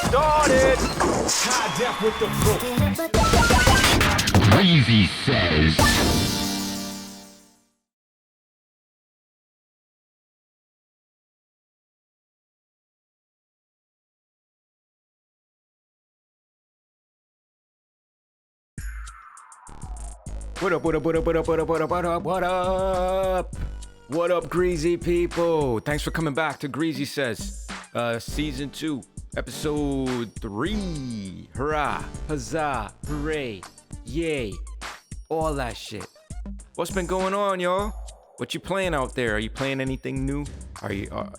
Started. High def with the proof. Greasy says. What up, what up, what up, what up, what up, what up, what up, what up? What up, Greasy people? Thanks for coming back to Greasy Says, Season 2, Episode 3. Hurrah, huzzah, hooray, yay, all that shit. What's been going on, y'all? What you playing out there? Are you playing anything new?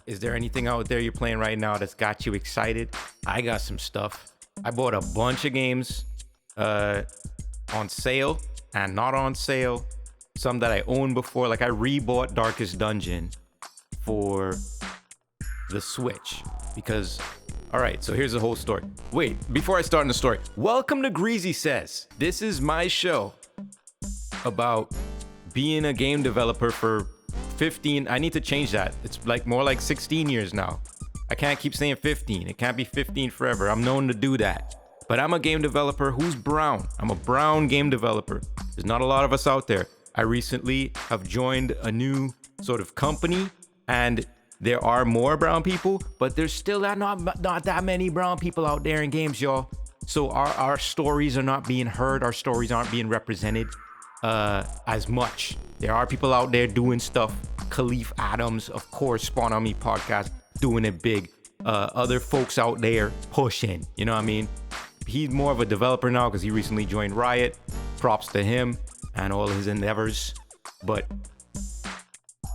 Is there anything out there you're playing right now that's got you excited? I got some stuff. I bought a bunch of games on sale and not on sale. Some that I owned before, like I rebought Darkest Dungeon for the Switch because, all right, so here's the whole story. Wait, before I start in the story, welcome to Greasy Says. This is my show about being a game developer for 15, I need to change that. It's like more like 16 years now. I can't keep saying 15. It can't be 15 forever. I'm known to do that. But I'm a game developer who's brown. I'm a brown game developer. There's not a lot of us out there. I recently have joined a new sort of company, and there are more brown people, but there's still not that many brown people out there in games, y'all. So our stories are not being heard. Our stories aren't being represented as much. There are people out there doing stuff. Khalif Adams, of course, Spawn on Me podcast, doing it big. Other folks out there pushing, you know what I mean? He's more of a developer now because he recently joined Riot. Props to him and all his endeavors. But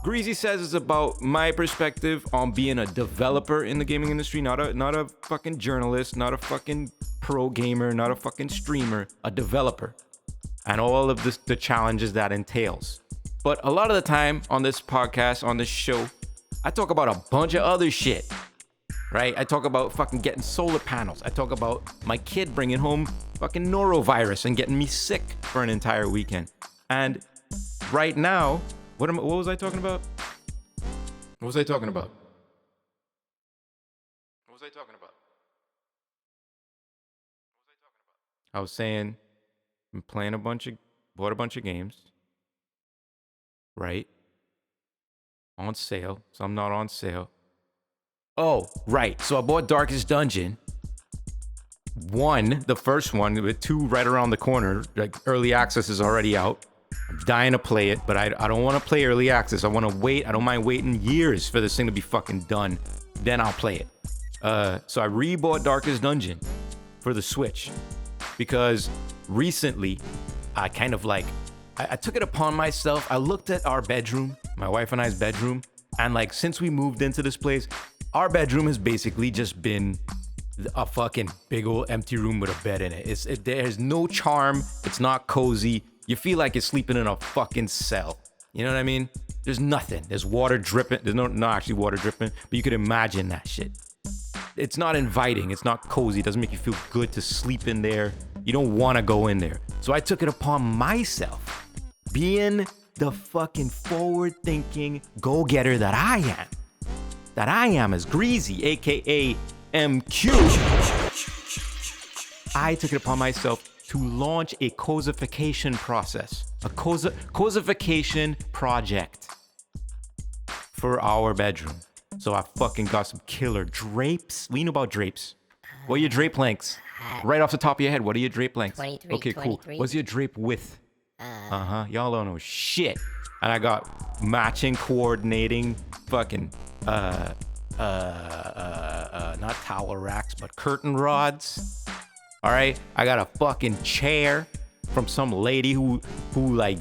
Greasy Says is about my perspective on being a developer in the gaming industry, not a fucking journalist, not a fucking pro gamer, not a fucking streamer, a developer, and all of the challenges that entails. But a lot of the time on this podcast, on this show, I talk about a bunch of other shit. Right? I talk about fucking getting solar panels. I talk about my kid bringing home fucking norovirus and getting me sick for an entire weekend. And right now, what was I talking about? What was I talking about? I was saying I'm playing bought a bunch of games. Right? On sale. Some not on sale. Oh, right. So I bought Darkest Dungeon. The first one, with 2 right around the corner. Like, early access is already out. I'm dying to play it, but I don't want to play early access. I want to wait. I don't mind waiting years for this thing to be fucking done. Then I'll play it. So I rebought Darkest Dungeon for the Switch because recently I kind of like, I took it upon myself. I looked at our bedroom, my wife and I's bedroom, and like, since we moved into this place, our bedroom has basically just been a fucking big old empty room with a bed in it. There's no charm. It's not cozy. You feel like you're sleeping in a fucking cell. You know what I mean? There's nothing. There's water dripping. There's not actually water dripping, but you could imagine that shit. It's not inviting. It's not cozy. It doesn't make you feel good to sleep in there. You don't want to go in there. So I took it upon myself, being the fucking forward-thinking go-getter that I am as Greasy, aka M-Cue. I took it upon myself to launch a cozification process, a cozification project for our bedroom. So I fucking got some killer drapes. What do you know about drapes? What are your drape lengths? Right off the top of your head, what are your drape lengths? 23. Okay, cool. 23. What's your drape width? Y'all don't know shit. And I got matching, coordinating, fucking, not towel racks, but curtain rods. All right, I got a fucking chair from some lady who like,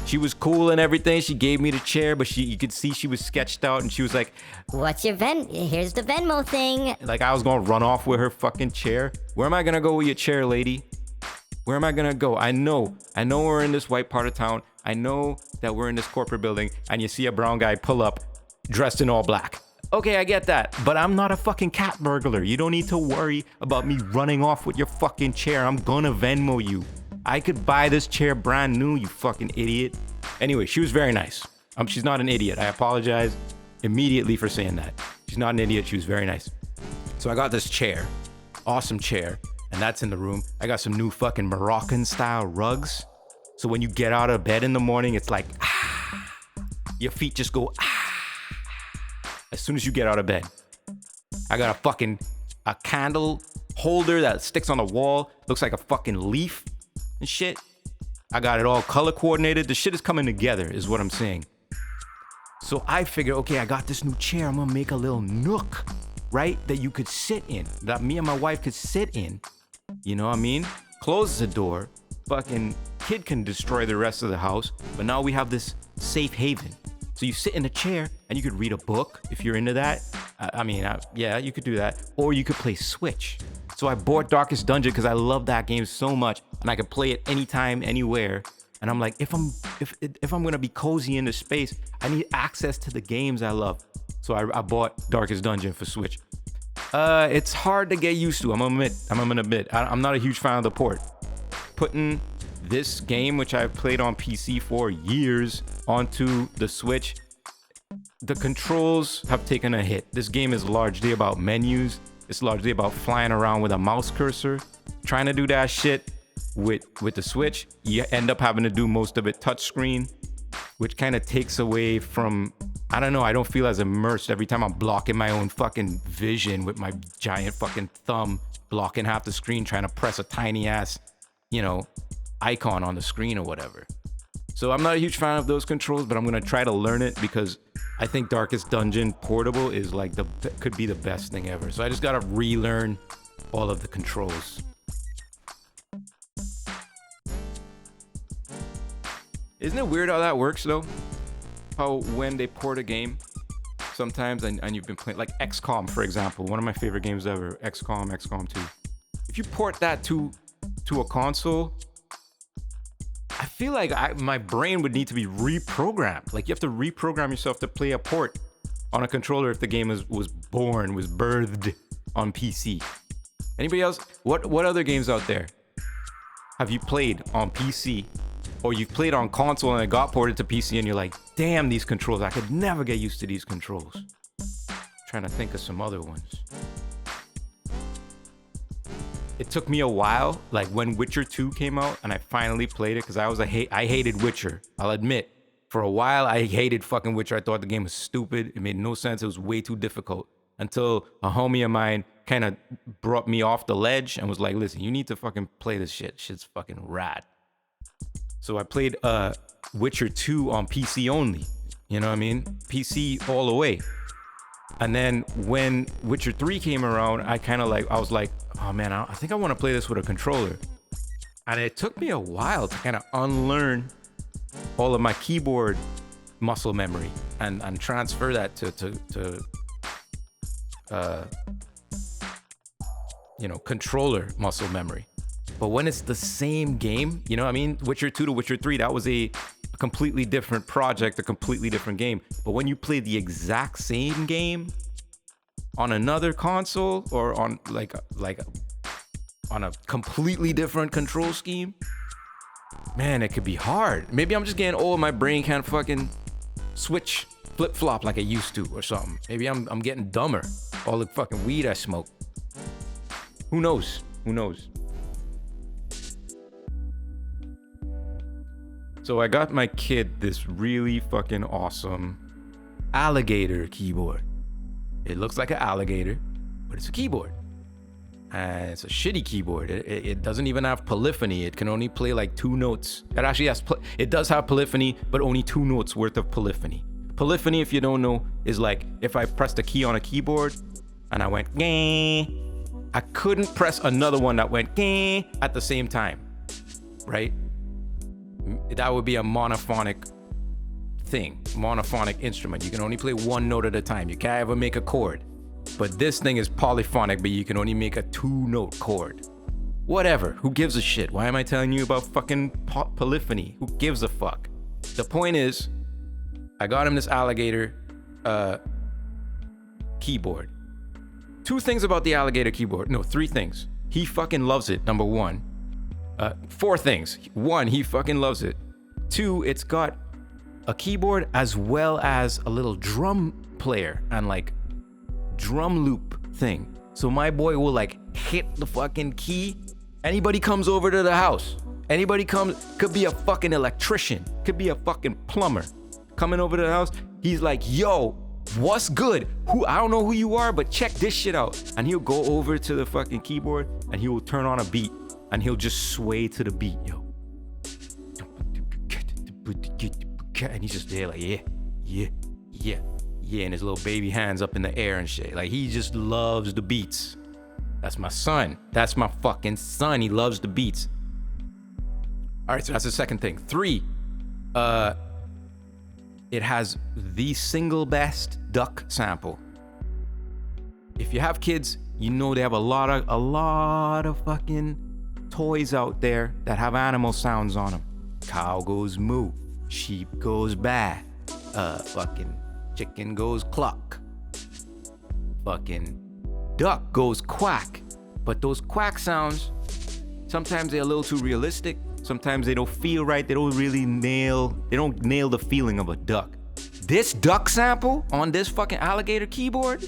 she was cool and everything. She gave me the chair, but you could see she was sketched out, and she was like, What's your Here's the Venmo thing. like I was gonna run off with her fucking chair. Where am I gonna go with your chair, lady? Where am I gonna go? I know we're in this white part of town. I know that we're in this corporate building, and you see a brown guy pull up dressed in all black. Okay, I get that, but I'm not a fucking cat burglar. You don't need to worry about me running off with your fucking chair. I'm gonna Venmo you. I could buy this chair brand new, you fucking idiot. Anyway, she was very nice. She's not an idiot. I apologize immediately for saying that. She's not an idiot. She was very nice. So I got this chair, awesome chair, and that's in the room. I got some new fucking Moroccan style rugs. So when you get out of bed in the morning, it's like, your feet just go, as soon as you get out of bed. I got a candle holder that sticks on the wall. Looks like a fucking leaf and shit. I got it all color coordinated. The shit is coming together is what I'm saying. So I figured, okay, I got this new chair. I'm gonna make a little nook, right? That you could sit in, that me and my wife could sit in. You know what I mean? Close the door. Fucking kid can destroy the rest of the house. But now we have this safe haven. So you sit in a chair and you could read a book if you're into that. Yeah, you could do that. Or you could play Switch. So I bought Darkest Dungeon because I love that game so much, and I could play it anytime, anywhere. And I'm like, if I'm gonna be cozy in the space, I need access to the games I love. So I bought Darkest Dungeon for Switch. It's hard to get used to. I'm gonna admit, I'm not a huge fan of the port. Putting this game, which I've played on PC for years, onto the Switch, the controls have taken a hit. This game is largely about menus. It's largely about flying around with a mouse cursor. Trying to do that shit with the Switch, you end up having to do most of it touchscreen, which kind of takes away from, I don't know, I don't feel as immersed every time I'm blocking my own fucking vision with my giant fucking thumb, blocking half the screen, trying to press a tiny ass, icon on the screen or whatever. So I'm not a huge fan of those controls, but I'm gonna try to learn it because I think Darkest Dungeon Portable is like could be the best thing ever. So I just gotta relearn all of the controls. Isn't it weird how that works though? How when they port a game, sometimes, and you've been playing, like XCOM for example, one of my favorite games ever, XCOM 2. If you port that to a console, I feel like my brain would need to be reprogrammed. Like you have to reprogram yourself to play a port on a controller if the game was birthed on PC. Anybody else? What other games out there have you played on PC, or you've played on console and it got ported to PC and you're like, damn, these controls, I could never get used to these controls. Trying to think of some other ones. It took me a while, like when Witcher 2 came out and I finally played it, because I hated Witcher. I'll admit, for a while I hated fucking Witcher. I thought the game was stupid. It made no sense. It was way too difficult. Until a homie of mine kind of brought me off the ledge and was like, listen, you need to fucking play this shit. Shit's fucking rad. So I played Witcher 2 on PC only. You know what I mean? PC all the way. And then when Witcher 3 came around, I was like, oh man, I think I want to play this with a controller. And it took me a while to kind of unlearn all of my keyboard muscle memory and transfer that to controller muscle memory. But when it's the same game, you know what I mean? Witcher 2 to Witcher 3, that was a completely different project, a completely different game. But when you play the exact same game on another console or on on a completely different control scheme, man, it could be hard. Maybe I'm just getting old. My brain can't fucking switch, flip-flop like I used to or something. Maybe I'm getting dumber. All the fucking weed I smoke. Who knows? So I got my kid this really fucking awesome alligator keyboard. It looks like an alligator, but it's a keyboard. And it's a shitty keyboard. It doesn't even have polyphony. It can only play like 2 notes. It actually has, it does have polyphony, but only 2 notes worth of polyphony. Polyphony, if you don't know, is like if I pressed a key on a keyboard and I went, gah, I couldn't press another one that went, gah, at the same time, right? That would be a monophonic thing, monophonic instrument. You can only play 1 note at a time. You can't ever make a chord. But this thing is polyphonic, but you can only make a 2-note chord. Whatever, who gives a shit? Why am I telling you about fucking polyphony? Who gives a fuck? The point is, I got him this alligator keyboard. 2 things about the alligator keyboard. No, 3 things. He fucking loves it, number 1. 4 things. 1, he fucking loves it. 2, it's got a keyboard as well as a little drum player and like drum loop thing. So my boy will like hit the fucking key. Anybody comes over to the house. Anybody comes, could be a fucking electrician, could be a fucking plumber coming over to the house. He's like, yo, what's good? I don't know who you are, but check this shit out. And he'll go over to the fucking keyboard and he will turn on a beat and he'll just sway to the beat, yo. And he's just there like, yeah. And his little baby hands up in the air and shit. Like, he just loves the beats. That's my son. That's my fucking son. He loves the beats. All right, so that's the second thing. 3, it has the single best duck sample. If you have kids, you know they have a lot of fucking toys out there that have animal sounds on them. Cow goes moo, sheep goes baa, fucking chicken goes cluck, fucking duck goes quack. But those quack sounds, sometimes they're a little too realistic. Sometimes they don't feel right. They don't nail the feeling of a duck. This duck sample on this fucking alligator keyboard,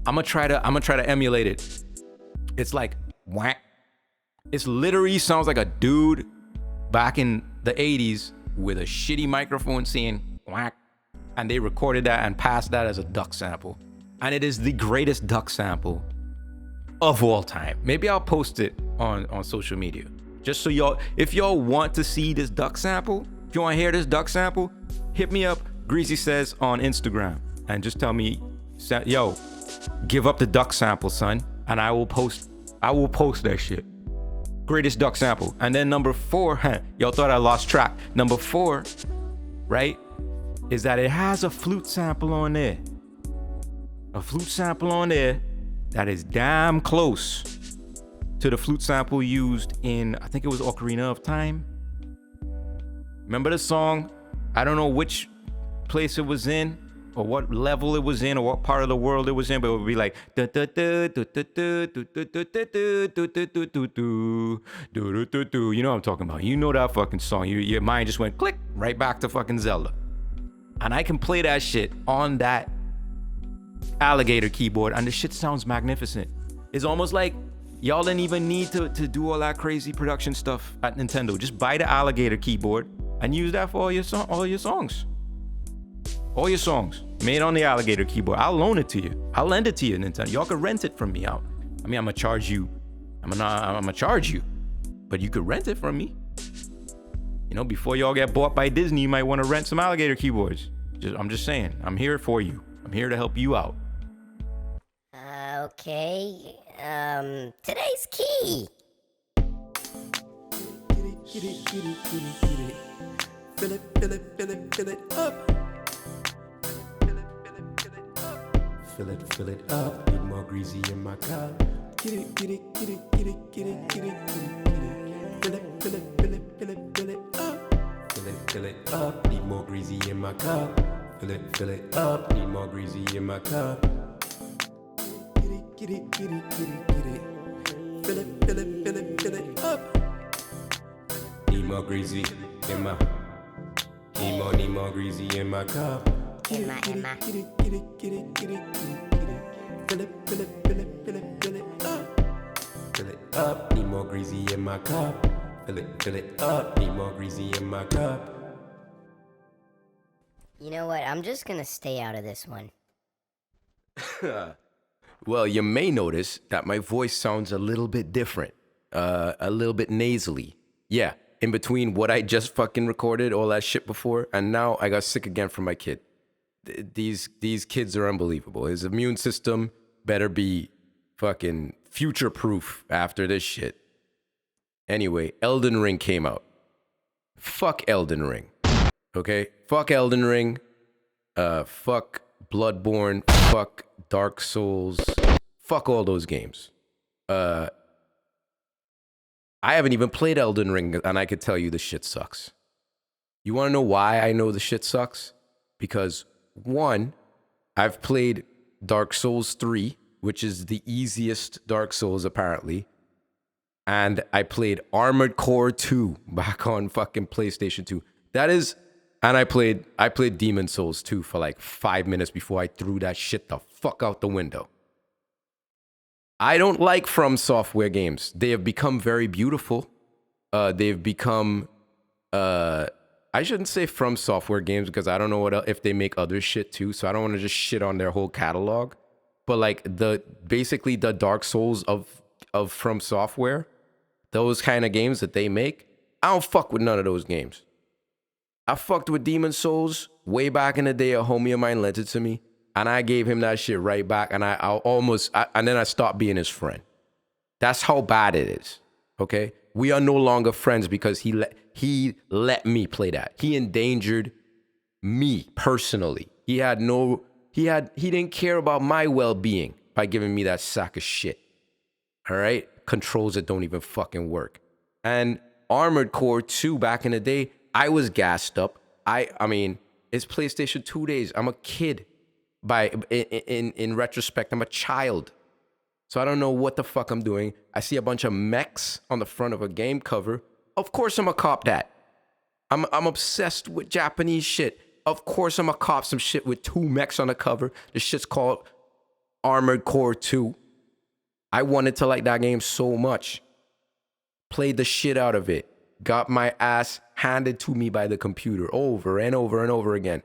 I'm gonna try to emulate it. It's like whack. It literally sounds like a dude back in the 80s with a shitty microphone saying whack. And they recorded that and passed that as a duck sample. And it is the greatest duck sample of all time. Maybe I'll post it on social media. Just so y'all, if y'all want to see this duck sample, if you want to hear this duck sample, hit me up, Greasy Says, on Instagram. And just tell me, yo, give up the duck sample, son. And I will post that shit. Greatest duck sample. And then number 4, y'all thought I lost track. Number 4, right, is that it has a flute sample on there. A flute sample on there that is damn close to the flute sample used in, I think it was Ocarina of Time. Remember the song? I don't know which place it was in, or what level it was in, or what part of the world it was in, but it would be like, you know what I'm talking about. You know that fucking song. Your mind just went click right back to fucking Zelda. And I can play that shit on that alligator keyboard, and the shit sounds magnificent. It's almost like y'all didn't even need to do all that crazy production stuff at Nintendo. Just buy the alligator keyboard and use that for all your songs. All your songs made on the alligator keyboard. I'll loan it to you. I'll lend it to you, Nintendo. Y'all can rent it from me out. I mean, I'm gonna charge you. I'm gonna charge you, but you could rent it from me. You know, before y'all get bought by Disney, you might want to rent some alligator keyboards. I'm just saying. I'm here for you. I'm here to help you out. Okay. Today's key. Get it. Fill it up. Fill it up. Need more greasy in my cup. Get it. Fill it up. Need more greasy in my cup. Fill it up. Need more greasy in my cup. Get it. Fill it up. Need more greasy in my. Need more greasy in my cup. Get it. Fill it up. Fill it up. Need more greasy in my cup. Fill it up. Need more greasy in my cup. You know what? I'm just gonna stay out of this one. Well, you may notice that my voice sounds a little bit different, a little bit nasally. Yeah, in between what I just fucking recorded, all that shit before, and now I got sick again from my kid. These kids are unbelievable. His immune system better be fucking future-proof after this shit. Anyway, Elden Ring came out. Fuck Elden Ring. Okay? Fuck Elden Ring. Fuck Bloodborne. Fuck Dark Souls. Fuck all those games. I haven't even played Elden Ring, and I could tell you the shit sucks. You want to know why I know the shit sucks? Because, 1, I've played Dark Souls 3, which is the easiest Dark Souls, apparently. And I played Armored Core 2 back on fucking PlayStation 2. That is... And I played Demon Souls 2 for like 5 minutes before I threw that shit the fuck out the window. I don't like From Software games. They have become very beautiful. They've become, I shouldn't say From Software games because I don't know if they make other shit too. So I don't want to just shit on their whole catalog. But like basically the Dark Souls of From Software, those kind of games that they make, I don't fuck with none of those games. I fucked with Demon Souls way back in the day. A homie of mine lent it to me, and I gave him that shit right back. And and then I stopped being his friend. That's how bad it is. Okay, we are no longer friends because he let me play that. He endangered me personally. He didn't care about my well-being by giving me that sack of shit. All right, controls that don't even fucking work. And Armored Core 2 back in the day, I was gassed up. I mean, it's PlayStation 2 days. I'm a kid. In retrospect, I'm a child. So I don't know what the fuck I'm doing. I see a bunch of mechs on the front of a game cover. Of course I'm a cop that. I'm obsessed with Japanese shit. Of course I'm a cop some shit with 2 mechs on the cover. The shit's called Armored Core 2. I wanted to like that game so much. Played the shit out of it. Got my ass handed to me by the computer over and over and over again.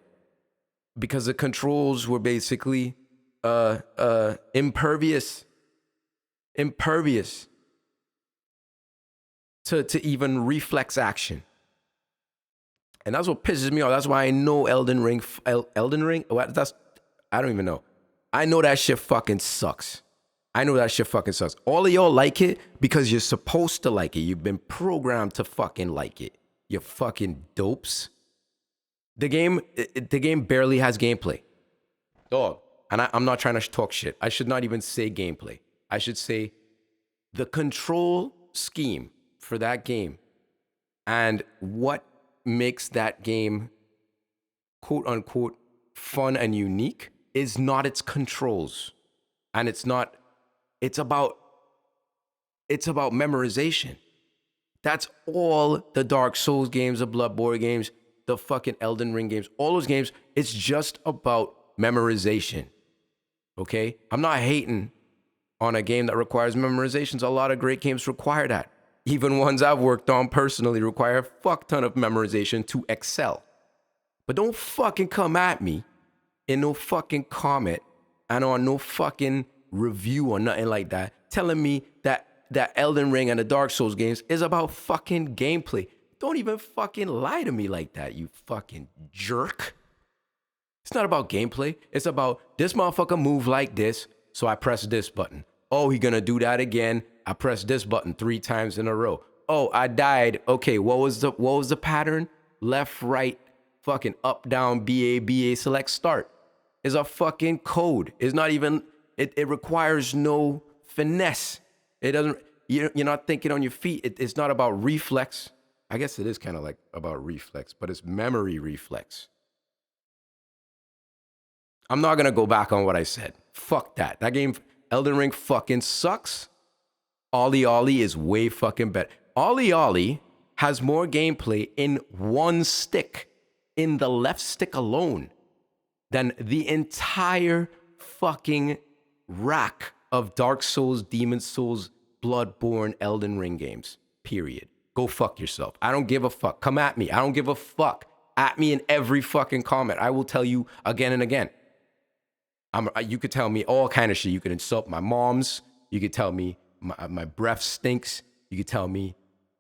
Because the controls were basically impervious to even reflex action. And that's what pisses me off. That's why I know Elden Ring. I don't even know. I know that shit fucking sucks. All of y'all like it because you're supposed to like it. You've been programmed to fucking like it. You fucking dopes. The game barely has gameplay. Dog. And I'm not trying to talk shit. I should not even say gameplay. I should say the control scheme for that game and what makes that game quote unquote fun and unique is not its controls. And it's about memorization. That's all the Dark Souls games, the Bloodborne games, the fucking Elden Ring games, all those games, it's just about memorization. Okay? I'm not hating on a game that requires memorizations. A lot of great games require that. Even ones I've worked on personally require a fuck ton of memorization to excel. But don't fucking come at me in no fucking comment and on no fucking review or nothing like that telling me that Elden Ring and the Dark Souls games is about fucking gameplay. Don't even fucking lie to me like that, you fucking jerk. It's not about gameplay. It's about this motherfucker move like this, so I press this button. Oh, he gonna do that again. I press this button 3 times in a row. Oh, I died. Okay, what was the pattern? Left, right, fucking up, down, BA, select, start. Is a fucking code. It's not even, it requires no finesse. It doesn't, you're not thinking on your feet. It's not about reflex. I guess it is kind of like about reflex, but it's memory reflex. I'm not gonna go back on what I said. Fuck that. That game, Elden Ring fucking sucks. Ollie Ollie is way fucking better. Ollie Ollie has more gameplay in one stick, in the left stick alone, than the entire fucking rack of Dark Souls, Demon Souls, Bloodborne, Elden Ring games. Period. Go fuck yourself. I don't give a fuck. Come at me. I don't give a fuck. At me in every fucking comment. I will tell you again and again. You could tell me all kind of shit. You could insult my moms. You could tell me my breath stinks. You could tell me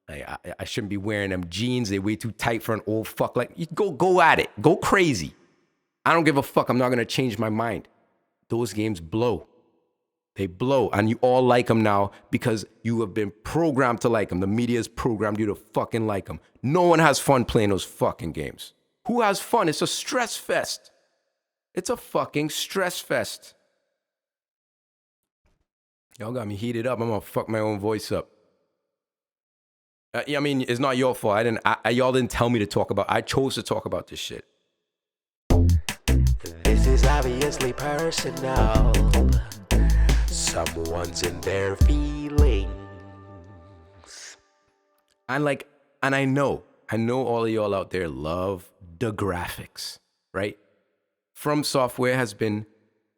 I shouldn't be wearing them jeans. They're way too tight for an old fuck. Like, you go at it. Go crazy. I don't give a fuck. I'm not going to change my mind. Those games blow. They blow. And you all like them now because you have been programmed to like them. The media has programmed you to fucking like them. No one has fun playing those fucking games. Who has fun? It's a stress fest. It's a fucking stress fest. Y'all got me heated up. I'm gonna fuck my own voice up. I mean, it's not your fault. Y'all didn't tell me to talk about. I chose to talk about this shit. This is obviously personal. Someone's in their feelings. And I know all of y'all out there love the graphics, right? From Software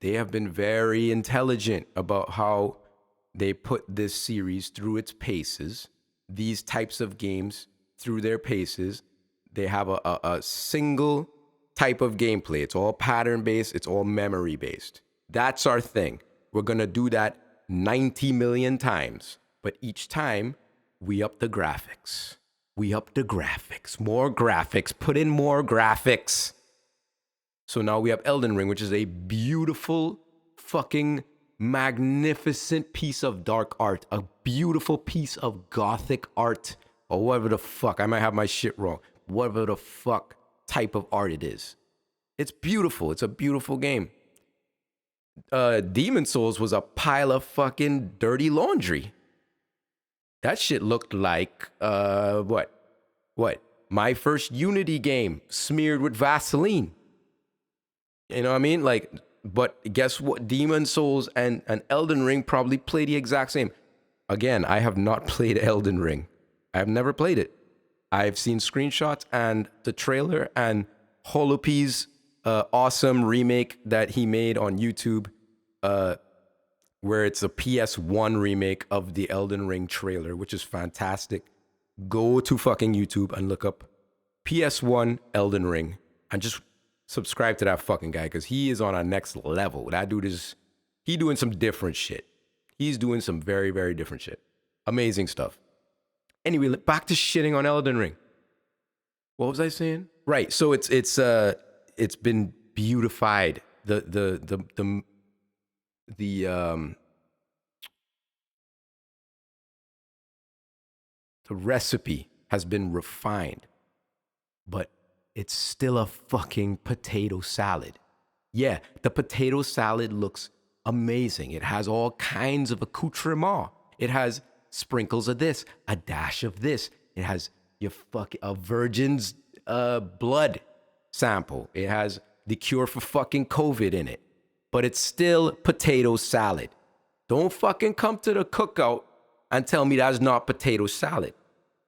they have been very intelligent about how they put this series through its paces, these types of games through their paces. They have a single type of gameplay. It's all pattern based, it's all memory based. That's our thing. We're gonna do that 90 million times, but each time we up the graphics. We up the graphics, more graphics, put in more graphics. So now we have Elden Ring, which is a beautiful, fucking magnificent piece of dark art, a beautiful piece of gothic art, or whatever the fuck. I might have my shit wrong. Whatever the fuck type of art it is. It's beautiful. It's a beautiful game. Demon Souls was a pile of fucking dirty laundry. That shit looked like, what? My first Unity game smeared with Vaseline. You know what I mean? Like, but guess what? Demon Souls and Elden Ring probably play the exact same. Again, I have not played Elden Ring. I have never played it. I've seen screenshots and the trailer and Holopy's awesome remake that he made on YouTube, where it's a PS1 remake of the Elden Ring trailer, which is fantastic. Go to fucking YouTube and look up PS1 Elden Ring and just subscribe to that fucking guy, because he is on a next level. That dude he doing some different shit. He's doing some very, very different shit. Amazing stuff. Anyway, back to shitting on Elden Ring. What was I saying? Right. So it's been beautified. The recipe has been refined, but it's still a fucking potato salad. Yeah, the potato salad looks amazing. It has all kinds of accoutrement. It has sprinkles of this, a dash of this. It has a virgin's blood sample. It has the cure for fucking COVID in it. But it's still potato salad. Don't fucking come to the cookout and tell me that's not potato salad.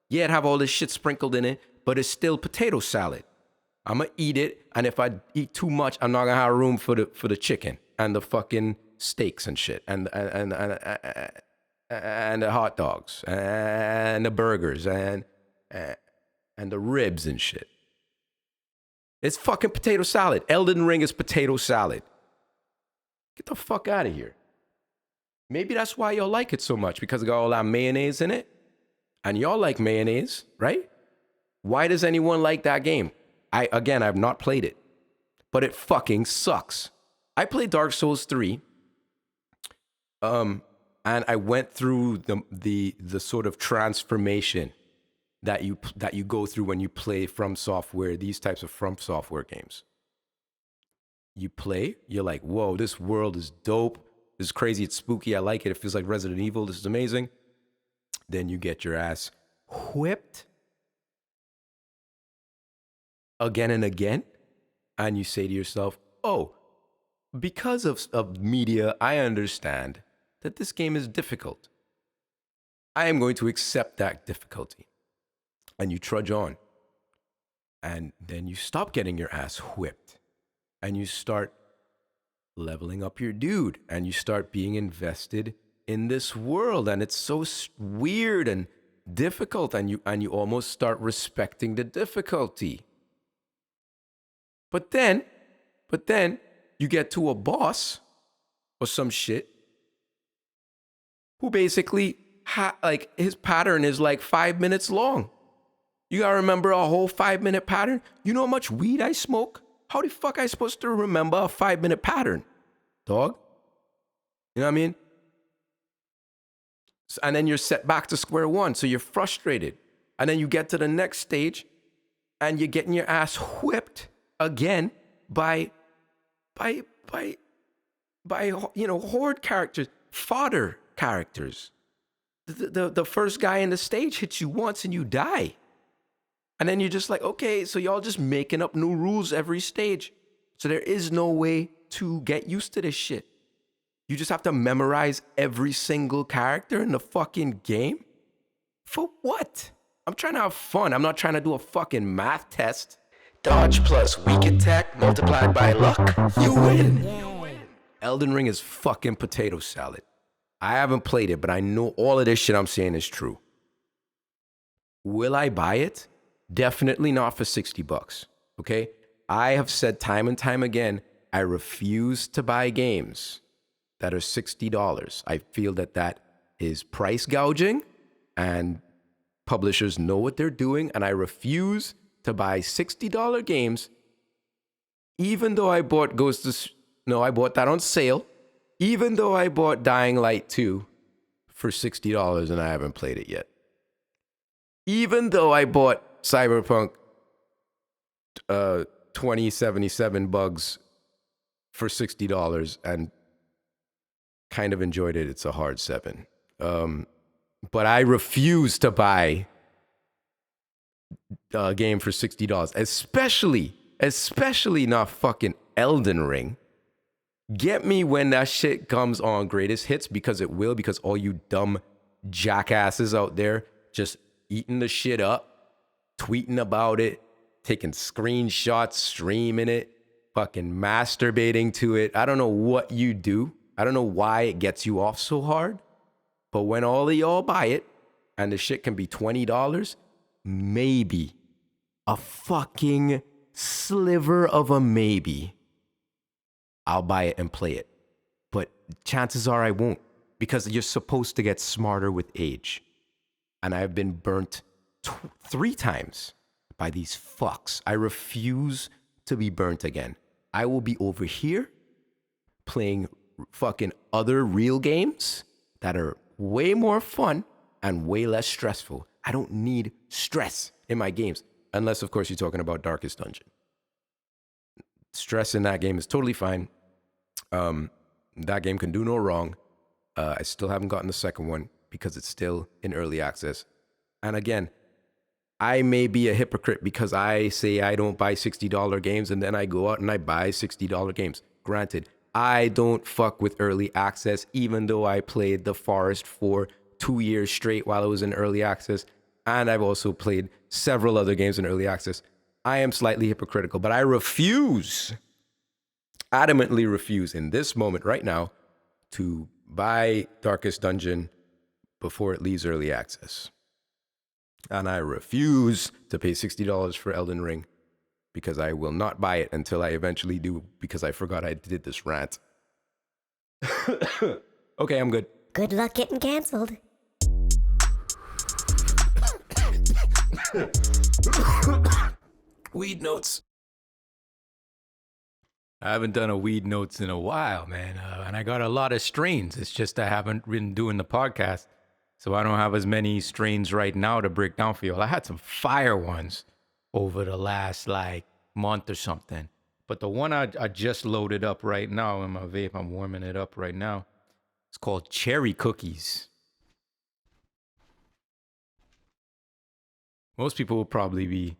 Yeah, it have all this shit sprinkled in it, but it's still potato salad. I'm gonna eat it, and if I eat too much, I'm not gonna have room for the chicken and the fucking steaks and shit, and the hot dogs and the burgers and the ribs and shit. It's fucking potato salad. Elden Ring is potato salad. Get the fuck out of here. Maybe that's why y'all like it so much, because it got all that mayonnaise in it. And y'all like mayonnaise, right? Why does anyone like that game? I've not played it, but it fucking sucks. I played Dark Souls 3, and I went through the sort of transformation that you go through when you play From Software, these types of From Software games. You play, you're like, whoa, this world is dope. This is crazy. It's spooky. I like it. It feels like Resident Evil. This is amazing. Then you get your ass whipped again and again. And you say to yourself, oh, because of media, I understand that this game is difficult. I am going to accept that difficulty. And you trudge on. And then you stop getting your ass whipped. And you start leveling up your dude. And you start being invested in this world. And it's so weird and difficult. And you almost start respecting the difficulty. But then you get to a boss or some shit who basically, like, his pattern is like 5 minutes long. You gotta remember a whole 5-minute pattern? You know how much weed I smoke? How the fuck I supposed to remember a 5-minute pattern, dog? You know what I mean? And then you're set back to square one, so you're frustrated. And then you get to the next stage, and you're getting your ass whipped again by horde characters, fodder characters. The first guy in the stage hits you once and you die. And then you're just like, okay, so y'all just making up new rules every stage. So there is no way to get used to this shit. You just have to memorize every single character in the fucking game? For what? I'm trying to have fun. I'm not trying to do a fucking math test. Dodge plus weak attack multiplied by luck. You win. Elden Ring is fucking potato salad. I haven't played it, but I know all of this shit I'm saying is true. Will I buy it? Definitely not for $60. Okay? I have said time and time again, I refuse to buy games that are $60. I feel that is price gouging, and publishers know what they're doing, and I refuse to buy $60 games, even though I bought I bought that on sale, even though I bought Dying Light 2 for $60 and I haven't played it yet. Even though I bought Cyberpunk 2077 bugs for $60 and kind of enjoyed it. It's a hard 7. But I refuse to buy a game for $60, especially not fucking Elden Ring. Get me when that shit comes on greatest hits, because it will, because all you dumb jackasses out there just eating the shit up, tweeting about it, taking screenshots, streaming it, fucking masturbating to it. I don't know what you do. I don't know why it gets you off so hard. But when all of y'all buy it and the shit can be $20, maybe, a fucking sliver of a maybe, I'll buy it and play it. But chances are I won't, because you're supposed to get smarter with age. And I've been burnt 3 times by these fucks. I refuse to be burnt again. I will be over here playing fucking other real games that are way more fun and way less stressful. I don't need stress in my games. Unless, of course, you're talking about Darkest Dungeon. Stress in that game is totally fine. That game can do no wrong. I still haven't gotten the second one because it's still in early access. And again, I may be a hypocrite because I say I don't buy $60 games and then I go out and I buy $60 games. Granted, I don't fuck with early access, even though I played The Forest for 2 years straight while it was in early access. And I've also played several other games in early access. I am slightly hypocritical, but I adamantly refuse in this moment right now to buy Darkest Dungeon before it leaves early access. And I refuse to pay $60 for Elden Ring, because I will not buy it until I eventually do, because I forgot I did this rant. Okay, I'm good. Good luck getting canceled. Weed notes. I haven't done a weed notes in a while, man. And I got a lot of strains. It's just I haven't been doing the podcast, so I don't have as many strains right now to break down for you. I had some fire ones over the last month or something. But the one I just loaded up right now in my vape, I'm warming it up right now. It's called Cherry Cookies. Most people will probably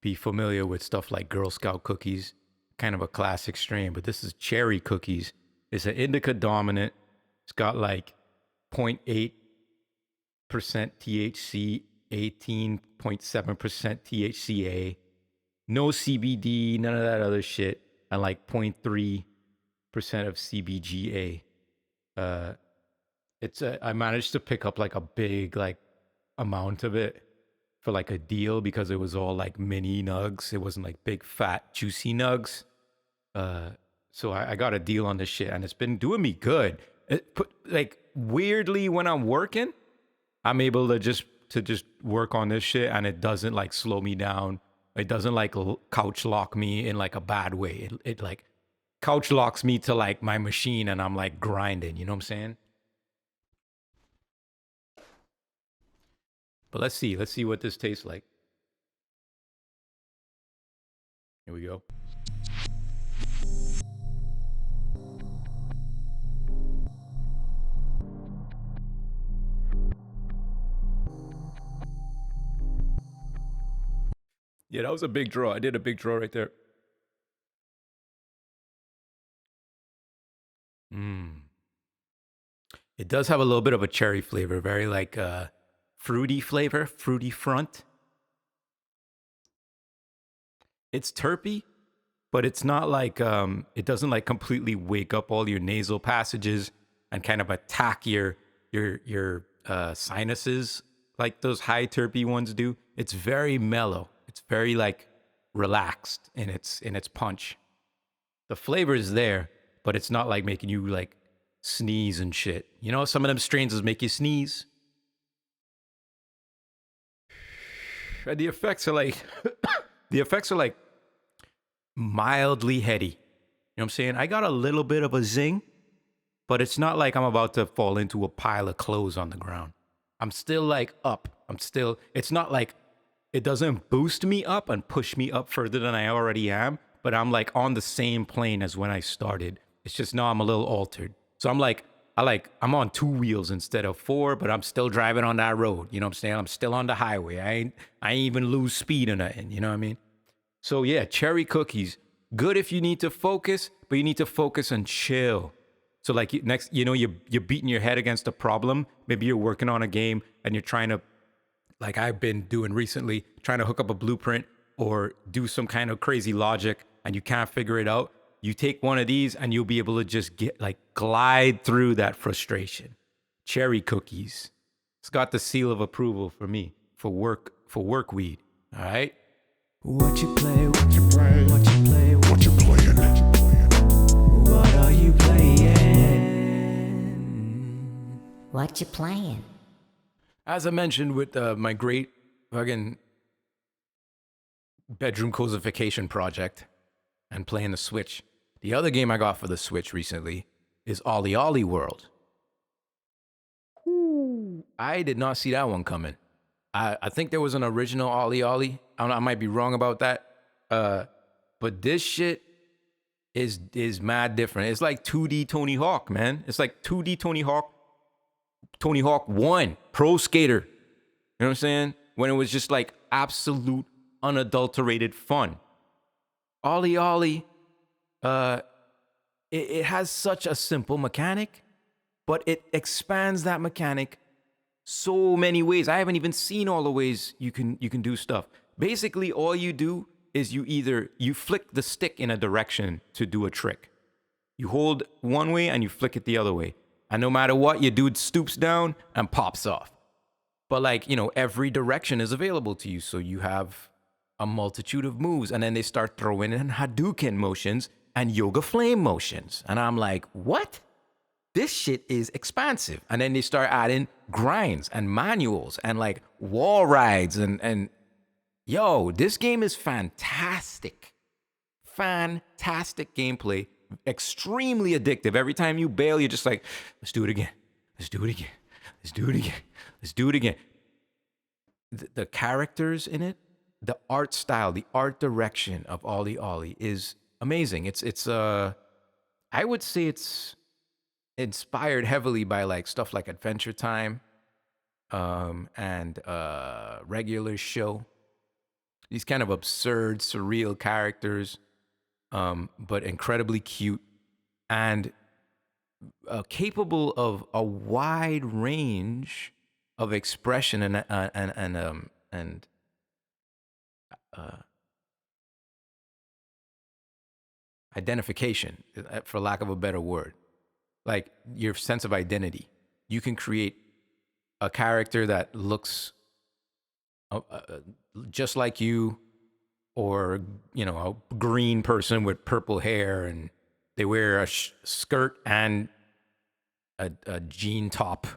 be familiar with stuff like Girl Scout cookies, kind of a classic strain, but this is Cherry Cookies. It's an indica dominant. It's got 0.8% THC, 18.7% THCA, no CBD, none of that other shit, and 0.3% of CBGA. I managed to pick up a big amount of it for a deal, because it was all mini nugs. It wasn't big fat juicy nugs. So I got a deal on this shit, and it's been doing me good. Weirdly, when I'm working, I'm able to just work on this shit, and it doesn't slow me down. It doesn't couch lock me in a bad way. It couch locks me to my machine, and I'm grinding. You know what I'm saying? But let's see what this tastes like. Here we go. Yeah, that was a big draw. I did a big draw right there. It does have a little bit of a cherry flavor, very fruity flavor, fruity front. It's terpy, but it's not it doesn't completely wake up all your nasal passages and kind of attack your sinuses like those high terpy ones do. It's very mellow. It's very like relaxed in its punch. The flavor is there, but it's not like making you like sneeze and shit. You know, some of them strains will make you sneeze. And the effects are like mildly heady. You know what I'm saying? I got a little bit of a zing, but it's not like I'm about to fall into a pile of clothes on the ground. I'm still like up. It's not like it doesn't boost me up and push me up further than I already am, but I'm like on the same plane as when I started. It's just now I'm a little altered. So I'm on 2 wheels instead of 4, but I'm still driving on that road. You know what I'm saying? I'm still on the highway. I ain't even lose speed or nothing. You know what I mean? So yeah, cherry cookies. Good if you need to focus, but you need to focus and chill. So like you're beating your head against a problem. Maybe you're working on a game and you're trying to, like I've been doing recently, trying to hook up a blueprint or do some kind of crazy logic and you can't figure it out. You take one of these and you'll be able to just glide through that frustration. Cherry cookies. It's got the seal of approval for me for work weed. All right. What you play, what you play, what you play, what you playing, what are you playing? What you playing? As I mentioned with my great fucking bedroom cosification project and playing the Switch, the other game I got for the Switch recently is Ollie Ollie World. I did not see that one coming. I think there was an original Ollie Ollie. I might be wrong about that. But this shit is mad different. It's like 2D Tony Hawk, man. It's like 2D Tony Hawk 1, Pro Skater. You know what I'm saying? When it was just like absolute unadulterated fun. Ollie Ollie, it has such a simple mechanic, but it expands that mechanic so many ways. I haven't even seen all the ways you can do stuff. Basically, all you do is you flick the stick in a direction to do a trick. You hold one way and you flick it the other way. And no matter what, your dude stoops down and pops off. But like, every direction is available to you. So you have a multitude of moves. And then they start throwing in Hadouken motions and Yoga Flame motions. And I'm like, what? This shit is expansive. And then they start adding grinds and manuals and like wall rides and yo, this game is fantastic. Fantastic gameplay. Extremely addictive. Every time you bail, you're just like, let's do it again. Let's do it again. Let's do it again. Let's do it again. The characters in it, the art style, the art direction of Ollie Ollie is amazing. It's I would say it's inspired heavily by like stuff like Adventure Time and Regular Show. These kind of absurd, surreal characters, but incredibly cute and capable of a wide range of expression and identification, for lack of a better word. Like your sense of identity. You can create a character that looks just like you, or a green person with purple hair and they wear a skirt and a jean top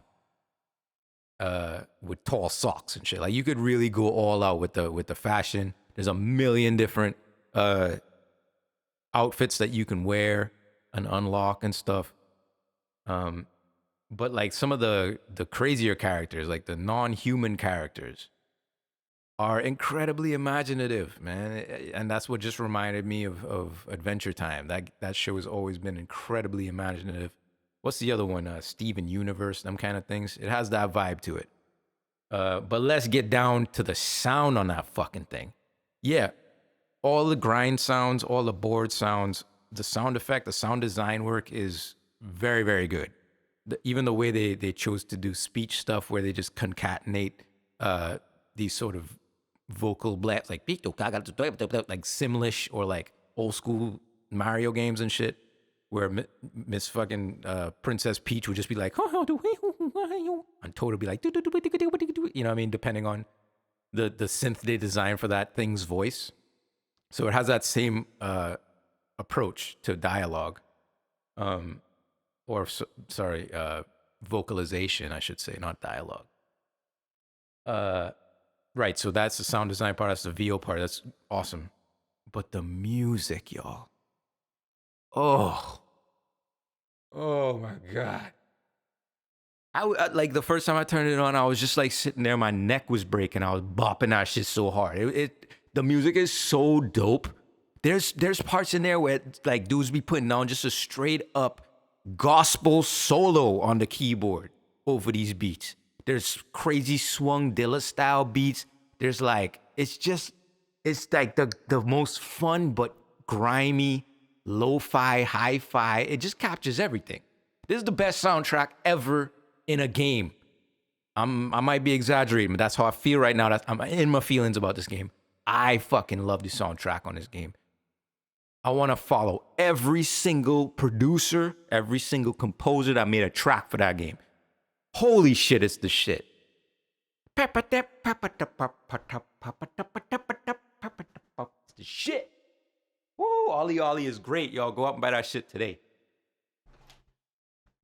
with tall socks and shit. Like you could really go all out with the fashion. There's a million different outfits that you can wear and unlock and stuff. But like some of the crazier characters, like the non-human characters, are incredibly imaginative, man. And that's what just reminded me of Adventure Time. That show has always been incredibly imaginative. What's the other one? Steven Universe, them kind of things. It has that vibe to it. But let's get down to the sound on that fucking thing. Yeah, all the grind sounds, all the board sounds, the sound effect, the sound design work is very, very good. Even the way they chose to do speech stuff where they just concatenate these sort of vocal blends, like Simlish or like old school Mario games and shit, where Miss fucking Princess Peach would just be like, and Toad would be like, you know what I mean? Depending on the synth they designed for that thing's voice. So it has that same approach to dialogue, vocalization, I should say, not dialogue. Right, so that's the sound design part, that's the VO part, that's awesome. But the music, y'all. Oh my God. Like the first time I turned it on, I was just like sitting there, my neck was breaking. I was bopping that shit so hard. The music is so dope. There's parts in there where like dudes be putting on just a straight up gospel solo on the keyboard over these beats. There's crazy swung Dilla style beats. There's like, it's like the most fun but grimy, lo-fi, hi-fi. It just captures everything. This is the best soundtrack ever in a game. I might be exaggerating, but that's how I feel right now. I'm in my feelings about this game. I fucking love the soundtrack on this game. I want to follow every single producer, every single composer that made a track for that game. Holy shit, it's the shit. It's the shit. Woo, Ollie Ollie is great. Y'all go out and buy that shit today.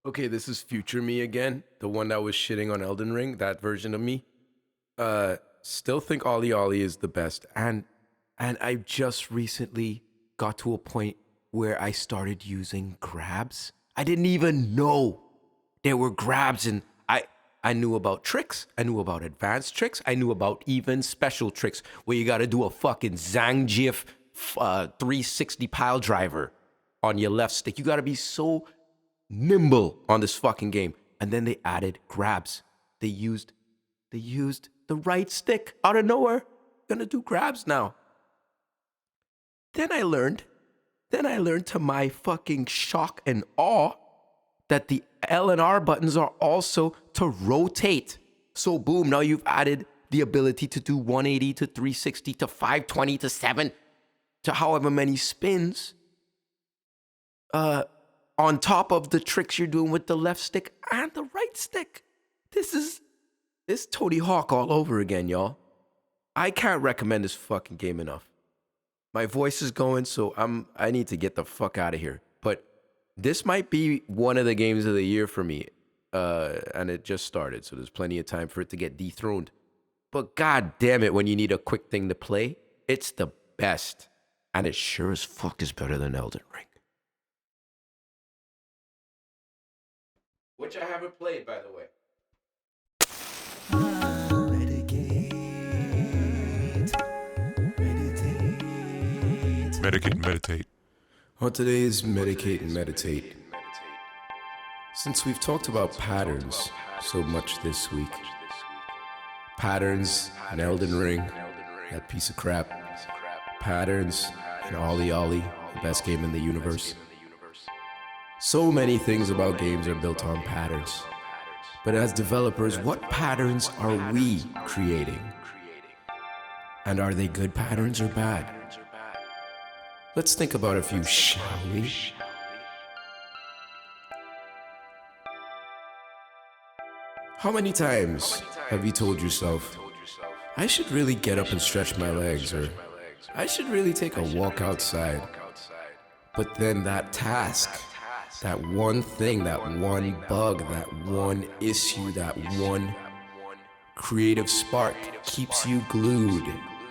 Okay, this is future me again, the one that was shitting on Elden Ring, that version of me. Still think Ollie Ollie is the best. And I just recently got to a point where I started using grabs. I didn't even know there were grabs, and I knew about tricks. I knew about advanced tricks. I knew about even special tricks where you got to do a fucking Zangief 360 pile driver on your left stick. You got to be so nimble on this fucking game. And then they added grabs. They used the right stick out of nowhere. Gonna do grabs now. Then I learned to my fucking shock and awe that the L and R buttons are also to rotate. So boom, now you've added the ability to do 180 to 360 to 520 to 7 to however many spins. On top of the tricks you're doing with the left stick and the right stick. This is Tony Hawk all over again, y'all. I can't recommend this fucking game enough. My voice is going, so I need to get the fuck out of here. But this might be one of the games of the year for me. And it just started, so there's plenty of time for it to get dethroned. But god damn it, when you need a quick thing to play, it's the best. And it sure as fuck is better than Elden Ring. Which I haven't played, by the way. Medicate and meditate. Well, today is Medicate and Meditate. Since we've talked about patterns so much this week, patterns in Elden Ring, that piece of crap, patterns in Ollie Ollie, the best game in the universe. So many things about games are built on patterns. But as developers, what patterns are we creating? And are they good patterns or bad? Let's think about a few, shall we? How many times have you told yourself, I should really get up and stretch my legs, or I should really take a walk outside? But then that task, that one thing, that one bug, that one issue, that one creative spark keeps you glued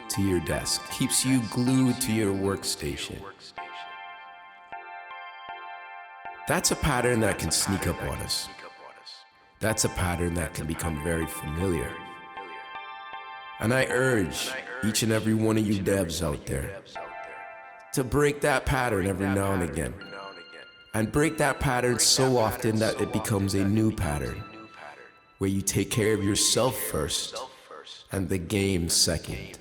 to your desk, keeps you glued to your workstation. That's a pattern that can sneak up on us. That's a pattern that can become very familiar. And I urge each and every one of you devs out there to break that pattern every now and again. And break that pattern so often that it becomes a new pattern, where you take care of yourself first and the game second.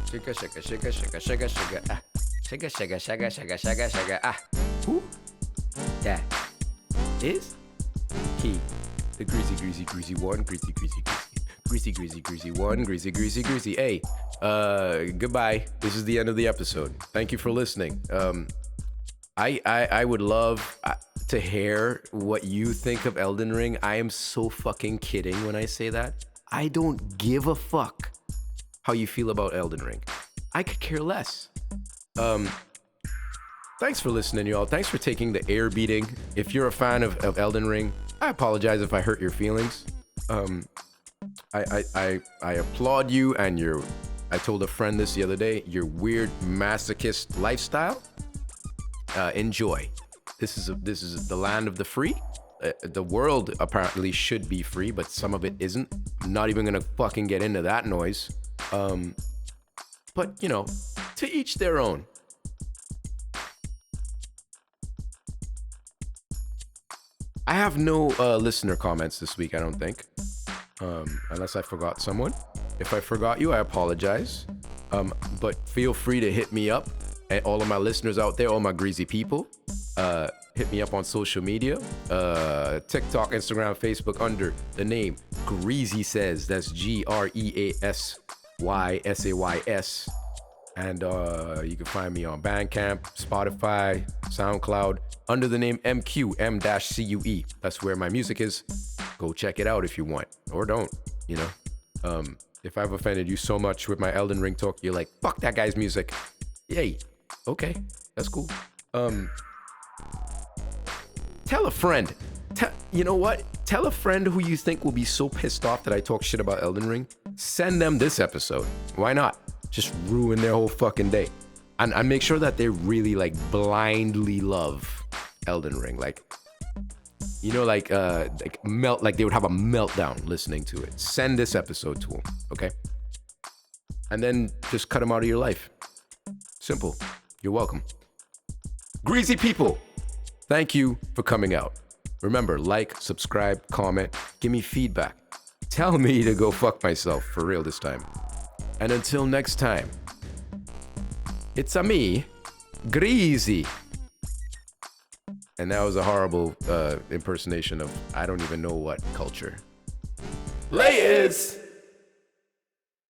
Shaka, shaka, shaka, shaka, shaka, shaka, ah. Shaka, shaka, shaka, shaka, shaka, shaka, ah. Who? That is he. The Greasy, Greasy, Greasy 1, Greasy, Greasy, Greasy. Greasy, greasy, greasy one, greasy, greasy, greasy. Hey, goodbye. This is the end of the episode. Thank you for listening. I would love to hear what you think of Elden Ring. I am so fucking kidding when I say that. I don't give a fuck how you feel about Elden Ring. I could care less. Thanks for listening, y'all. Thanks for taking the air beating. If you're a fan of Elden Ring, I apologize if I hurt your feelings. I applaud you and I told a friend this the other day, your weird masochist lifestyle. Enjoy. This is the land of the free. The world apparently should be free, but some of it isn't. I'm not even gonna fucking get into that noise. But you know, to each their own. I have no listener comments this week, I don't think. Unless I forgot someone. If I forgot you, I apologize. But feel free to hit me up. And all of my listeners out there, all my greasy people, hit me up on social media. TikTok, Instagram, Facebook under the name Greasy Says. That's GREASYSAYS. And you can find me on Bandcamp, Spotify, Soundcloud, under the name M-Cue, M-CUE. That's where my music is. Go check it out if you want, or don't, you know. If I've offended you so much with my Elden Ring talk, you're like, fuck that guy's music. Yay. Okay, that's cool. Tell a friend. You know what? Tell a friend who you think will be so pissed off that I talk shit about Elden Ring. Send them this episode. Why not? Just ruin their whole fucking day. And make sure that they really like blindly love Elden Ring. Like, you know, like they would have a meltdown listening to it. Send this episode to them, okay? And then just cut them out of your life. Simple. You're welcome. Greasy people, thank you for coming out. Remember, like, subscribe, comment, give me feedback. Tell me to go fuck myself for real this time. And until next time, it's a me, Greasy. And that was a horrible impersonation of I don't even know what culture. Layers!